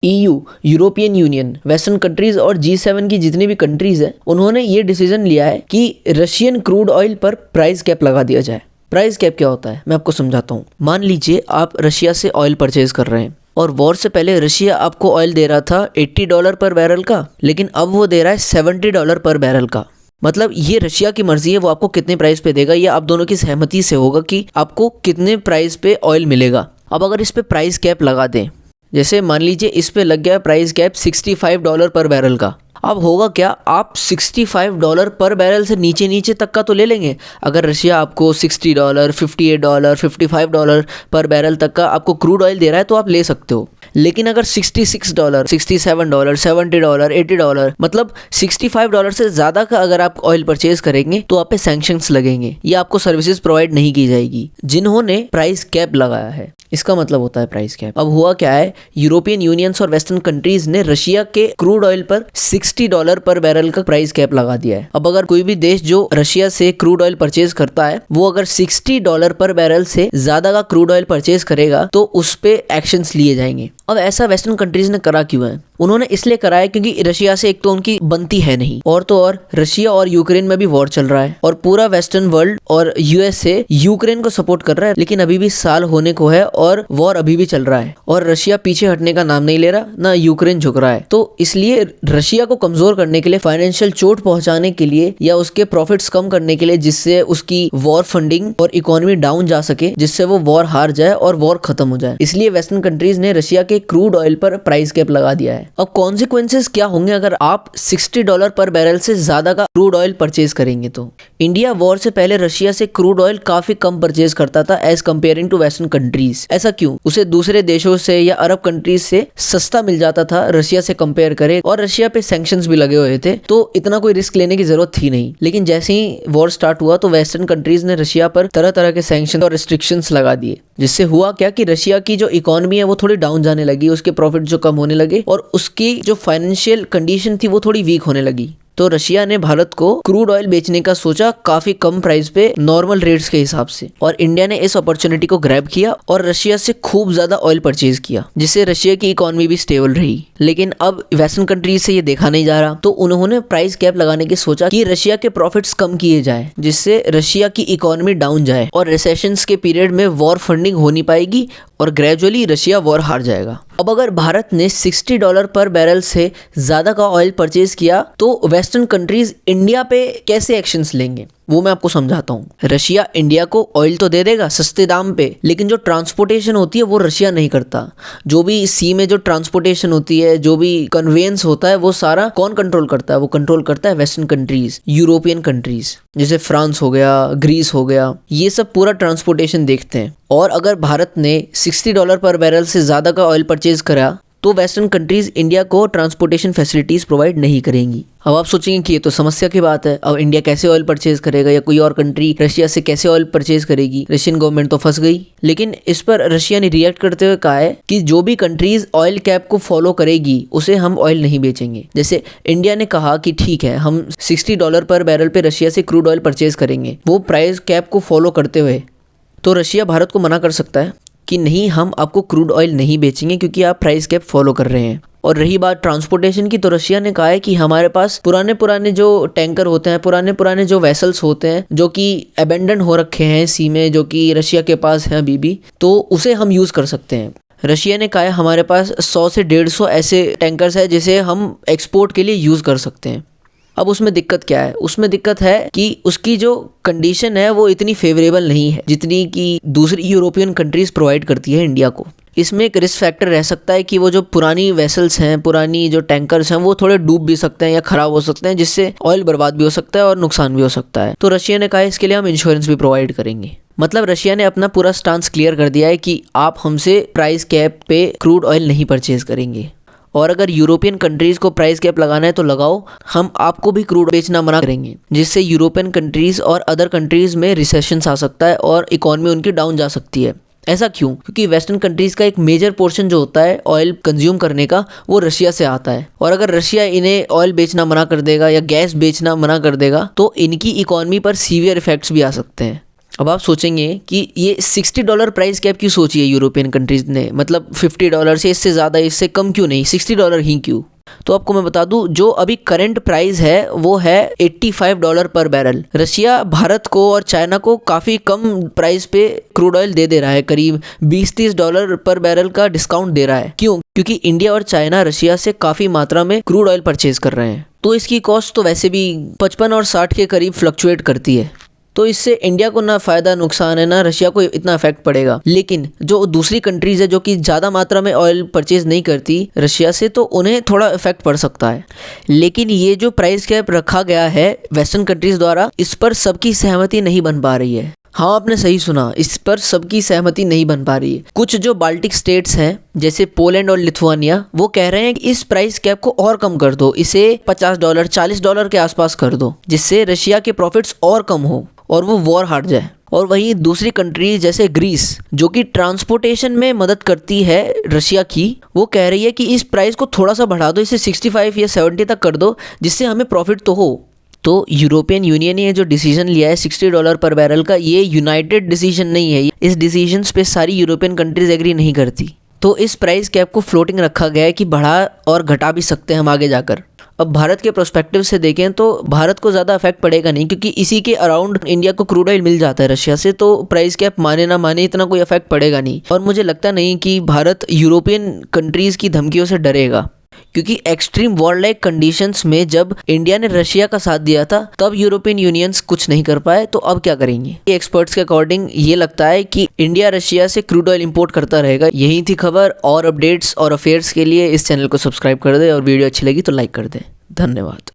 EU, European union, western countries और G7 की जितनी भी कंट्रीज है, उन्होंने ये डिसीजन लिया है कि रशियन क्रूड ऑयल पर प्राइस कैप लगा दिया जाए। प्राइस कैप क्या होता है मैं आपको समझाता हूँ। मान लीजिए आप रशिया से ऑयल परचेज कर रहे हैं और वॉर से पहले रशिया आपको ऑयल दे रहा था $80 पर बैरल का, लेकिन अब वो दे रहा है $70 पर बैरल का। मतलब ये रशिया की मर्जी है, वो आपको कितने प्राइस पे देगा, ये आप दोनों की सहमति से होगा कि आपको कितने प्राइस पे ऑयल मिलेगा। अब अगर इस पे प्राइस कैप लगा दें, जैसे मान लीजिए इस पे लग गया प्राइस कैप $65 पर बैरल का, अब होगा क्या, आप $65 पर बैरल से नीचे नीचे तक का तो ले लेंगे। अगर रशिया आपको $60, $58, $55 पर बैरल तक का आपको क्रूड ऑयल दे रहा है तो आप ले सकते हो। लेकिन अगर $66, $67, $70, $80 मतलब $65 से ज़्यादा का अगर आप ऑयल परचेज करेंगे तो आप पे सैंक्शंस लगेंगे, ये आपको सर्विसेज प्रोवाइड नहीं की जाएगी जिन्होंने प्राइस कैप लगाया है। इसका मतलब होता है प्राइस कैप। अब हुआ क्या है, यूरोपियन यूनियंस और वेस्टर्न कंट्रीज ने रशिया के क्रूड ऑयल पर $60 पर बैरल का प्राइस कैप लगा दिया है। अब अगर कोई भी देश जो रशिया से क्रूड ऑयल परचेज करता है वो अगर $60 पर बैरल से ज्यादा का क्रूड ऑयल परचेज करेगा तो उस पे एक्शंस लिए जाएंगे। अब ऐसा वेस्टर्न कंट्रीज ने करा क्यों है? उन्होंने इसलिए करा है क्योंकि रशिया से एक तो उनकी बनती है नहीं, और तो और रशिया और यूक्रेन में भी वॉर चल रहा है और पूरा वेस्टर्न वर्ल्ड और यूएसए यूक्रेन को सपोर्ट कर रहा है, लेकिन अभी भी साल होने को है और वॉर अभी भी चल रहा है और रशिया पीछे हटने का नाम नहीं ले रहा, ना यूक्रेन झुक रहा है। तो इसलिए रशिया को कमजोर करने के लिए, फाइनेंशियल चोट पहुंचाने के लिए या उसके प्रॉफिट्स कम करने के लिए, जिससे उसकी वॉर फंडिंग और इकोनॉमी डाउन जा सके, जिससे वो वॉर हार जाए और वॉर खत्म हो जाए, इसलिए वेस्टर्न कंट्रीज ने रशिया के क्रूड ऑयल पर प्राइस कैप लगा दिया है। अब कॉन्सिक्वेंसेस क्या होंगे अगर आप $60 पर बैरल से ज्यादा का क्रूड ऑयल परचेज करेंगे? तो इंडिया वॉर से पहले रशिया से क्रूड ऑयल काफी कम परचेज करता था as comparing to western countries. ऐसा क्यों? उसे दूसरे देशों से या अरब कंट्रीज से सस्ता मिल जाता था रशिया से कंपेयर करे, और रशिया पे सैंक्शंस भी लगे हुए थे तो इतना कोई रिस्क लेने की जरूरत थी नहीं। लेकिन जैसे ही वॉर स्टार्ट हुआ तो वेस्टर्न कंट्रीज ने रशिया पर तरह तरह के सैंक्शन और रिस्ट्रिक्शंस लगा दिए, जिससे हुआ क्या कि रशिया की जो इकोनॉमी है वो थोड़ी डाउन जाने लगी, उसके प्रॉफिट जो कम होने लगे और उसकी जो फाइनेंशियल कंडीशन थी वो थोड़ी वीक होने लगी। तो रशिया ने भारत को क्रूड ऑयल बेचने का सोचा काफी कम प्राइस पे, नॉर्मल रेट्स के हिसाब से, और इंडिया ने इस अपॉर्चुनिटी को ग्रैब किया और रशिया से खूब ज्यादा ऑयल परचेज किया, जिससे रशिया की इकोनॉमी भी स्टेबल रही। लेकिन अब वेस्टर्न कंट्रीज से ये देखा नहीं जा रहा, तो उन्होंने प्राइस कैप लगाने की सोचा कि रशिया के प्रॉफिट्स कम किए जाए, जिससे रशिया की इकोनॉमी डाउन जाए और रिसेशंस के पीरियड में वॉर फंडिंग हो नहीं पाएगी और ग्रेजुअली रशिया वॉर हार जाएगा। अब अगर भारत ने $60 पर बैरल से ज्यादा का ऑयल परचेज किया तो वेस्टर्न कंट्रीज इंडिया पे कैसे एक्शंस लेंगे वो मैं आपको समझाता हूँ। रशिया इंडिया को ऑयल तो दे देगा सस्ते दाम पे, लेकिन जो ट्रांसपोर्टेशन होती है वो रशिया नहीं करता। जो भी सी में जो ट्रांसपोर्टेशन होती है, जो भी कन्वेंस होता है, वो सारा कौन कंट्रोल करता है? वो कंट्रोल करता है वेस्टर्न कंट्रीज, यूरोपियन कंट्रीज, जैसे फ्रांस हो गया, ग्रीस हो गया, ये सब पूरा ट्रांसपोर्टेशन देखते हैं। और अगर भारत ने $60 पर बैरल से ज्यादा का ऑयल परचेज करा तो वेस्टर्न कंट्रीज इंडिया को ट्रांसपोर्टेशन फैसिलिटीज प्रोवाइड नहीं करेंगी। अब आप सोचेंगे कि ये तो समस्या की बात है, अब इंडिया कैसे ऑयल परचेज करेगा या कोई और कंट्री रशिया से कैसे ऑयल परचेज करेगी? रशियन गवर्नमेंट तो फंस गई। लेकिन इस पर रशिया ने रिएक्ट करते हुए कहा है कि जो भी कंट्रीज ऑयल कैप को फॉलो करेगी उसे हम ऑयल नहीं बेचेंगे। जैसे इंडिया ने कहा कि ठीक है, हम $60 पर बैरल पे रशिया से क्रूड ऑयल परचेज करेंगे, वो प्राइस कैप को फॉलो करते हुए, तो रशिया भारत को मना कर सकता है कि नहीं, हम आपको क्रूड ऑयल नहीं बेचेंगे क्योंकि आप प्राइस कैप फॉलो कर रहे हैं। और रही बात ट्रांसपोर्टेशन की, तो रशिया ने कहा है कि हमारे पास पुराने पुराने जो टैंकर होते हैं, पुराने पुराने जो वेसल्स होते हैं जो कि अबेंडन हो रखे हैं सी में, जो कि रशिया के पास हैं अभी भी, तो उसे हम यूज़ कर सकते हैं। रशिया ने कहा है हमारे पास 100 से 150 ऐसे टैंकर्स है जिसे हम एक्सपोर्ट के लिए यूज़ कर सकते हैं। अब उसमें दिक्कत क्या है? उसमें दिक्कत है कि उसकी जो कंडीशन है वो इतनी फेवरेबल नहीं है जितनी कि दूसरी यूरोपियन कंट्रीज प्रोवाइड करती है इंडिया को। इसमें एक रिस्क फैक्टर रह सकता है कि वो जो पुरानी वेसल्स हैं, पुरानी जो टैंकर्स हैं, वो थोड़े डूब भी सकते हैं या खराब हो सकते हैं, जिससे ऑयल बर्बाद भी हो सकता है और नुकसान भी हो सकता है। तो रशिया ने कहा इसके लिए हम इंश्योरेंस भी प्रोवाइड करेंगे। मतलब रशिया ने अपना पूरा स्टांस क्लियर कर दिया है कि आप हमसे प्राइस कैप पे क्रूड ऑयल नहीं परचेज करेंगे, और अगर यूरोपियन कंट्रीज को प्राइस कैप लगाना है तो लगाओ, हम आपको भी क्रूड बेचना मना करेंगे, जिससे यूरोपियन कंट्रीज और अदर कंट्रीज में रिसेशंस आ सकता है और इकोनॉमी उनकी डाउन जा सकती है। ऐसा क्यों? क्योंकि वेस्टर्न कंट्रीज का एक मेजर पोर्शन जो होता है ऑयल कंज्यूम करने का वो रशिया से आता है, और अगर रशिया इन्हें ऑयल बेचना मना कर देगा या गैस बेचना मना कर देगा तो इनकी इकोनॉमी पर सीवियर इफेक्ट्स भी आ सकते हैं। अब आप सोचेंगे कि ये $60 प्राइस कैप क्यों सोची है यूरोपियन कंट्रीज ने, मतलब $50 से इससे ज़्यादा, इससे कम क्यों नहीं, $60 ही क्यों? तो आपको मैं बता दूं, जो अभी करंट प्राइस है वो है $85 पर बैरल। रशिया भारत को और चाइना को काफ़ी कम प्राइस पे क्रूड ऑयल दे रहा है, करीब $20-30 पर बैरल का डिस्काउंट दे रहा है। क्यों? क्योंकि इंडिया और चाइना रशिया से काफ़ी मात्रा में क्रूड ऑयल परचेज कर रहे हैं, तो इसकी कॉस्ट तो वैसे भी 55 और 60 के करीब फ्लक्चुएट करती है। तो इससे इंडिया को ना फ़ायदा नुकसान है, ना रशिया को इतना इफेक्ट पड़ेगा। लेकिन जो दूसरी कंट्रीज़ है जो कि ज़्यादा मात्रा में ऑयल परचेज नहीं करती रशिया से, तो उन्हें थोड़ा इफेक्ट पड़ सकता है। लेकिन ये जो प्राइस कैप रखा गया है वेस्टर्न कंट्रीज़ द्वारा, इस पर सबकी सहमति नहीं बन पा रही है। हाँ, आपने सही सुना, इस पर सबकी सहमति नहीं बन पा रही है। कुछ जो बाल्टिक स्टेट्स हैं जैसे पोलैंड और लिथुआनिया, वो कह रहे हैं कि इस प्राइस कैप को और कम कर दो, इसे $50 $40 के आसपास कर दो, जिससे रशिया के प्रॉफिट्स और कम हो और वो वॉर हार जाए। और वहीं दूसरी कंट्री जैसे ग्रीस, जो कि ट्रांसपोर्टेशन में मदद करती है रशिया की, वो कह रही है कि इस प्राइस को थोड़ा सा बढ़ा दो, इसे 65 या 70 तक कर दो, जिससे हमें प्रॉफिट तो हो। तो यूरोपियन यूनियन ने जो डिसीजन लिया है $60 पर बैरल का, ये यूनाइटेड डिसीजन नहीं है। इस डिसीजन पे सारी यूरोपियन कंट्रीज एग्री नहीं करती। तो इस प्राइस कैप को फ्लोटिंग रखा गया है कि बढ़ा और घटा भी सकते हैं हम आगे जाकर। अब भारत के प्रोस्पेक्टिव से देखें तो भारत को ज़्यादा इफेक्ट पड़ेगा नहीं, क्योंकि इसी के अराउंड इंडिया को क्रूड ऑयल मिल जाता है रशिया से, तो प्राइस कैप माने ना माने इतना कोई इफेक्ट पड़ेगा नहीं। और मुझे लगता नहीं कि भारत यूरोपियन कंट्रीज़ की धमकियों से डरेगा, क्योंकि एक्सट्रीम वॉर लाइक कंडीशंस में जब इंडिया ने रशिया का साथ दिया था तब यूरोपियन यूनियंस कुछ नहीं कर पाए, तो अब क्या करेंगे? एक्सपर्ट्स के अकॉर्डिंग ये लगता है कि इंडिया रशिया से क्रूड ऑयल इंपोर्ट करता रहेगा। यही थी खबर। और अपडेट्स और अफेयर्स के लिए इस चैनल को सब्सक्राइब कर दे और वीडियो अच्छी लगी तो लाइक कर दे। धन्यवाद।